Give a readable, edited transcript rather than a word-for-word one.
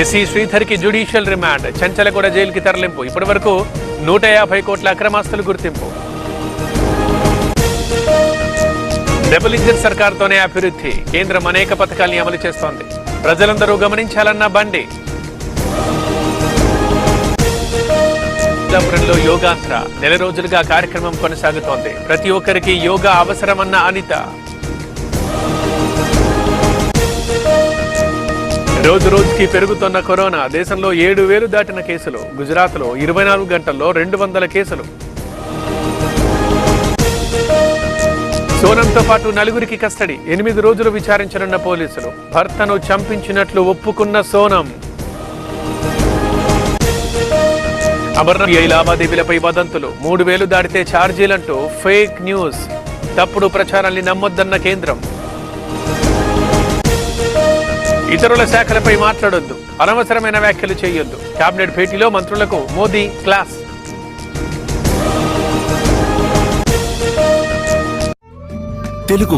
SC Sridhar కి judicial remand, Chanchalguda జైలుకి తరలింపు. ఇప్పటి వరకు 150 కోట్ల అక్రమాస్తులు గుర్తింపు. డబుల్ ఇంజిన్ సర్కార్తోనే అభివృద్ధి, కేంద్రం అనేక పథకాల్ని అమలు చేస్తోంది, ప్రజలందరూ గమనించాలన్న బండి. లో యోగాంధ్ర నెల రోజులుగా కార్యక్రమం కొనసాగుతోంది, ప్రతి ఒక్కరికి యోగా అవసరమన్న అనిత. రోజు రోజుకి పెరుగుతున్న కరోనా, దేశంలో 7,000 దాటిన కేసులు. గుజరాత్లో 24 గంటల్లో 200 కేసులు. సోనంతో పాటు 4గురికి కస్టడీ, 8 రోజులు విచారించనున్న పోలీసులు. భర్తను చంపించినట్లు ఒప్పుకున్న సోనం. అమర్నాథ్ లావాదేవీలపై వదంతులు, 3,000 దాటితే ఛార్జీలంటూ ఫేక్ న్యూస్, తప్పుడు ప్రచారాన్ని నమ్మొద్దన్న కేంద్రం. ఇతరుల శాఖలపై మాట్లాడొద్దు, అనవసరమైన వ్యాఖ్యలు చేయొద్దు. కేబినెట్ భేటీలో మంత్రులకు మోదీ క్లాస్. తెలుగు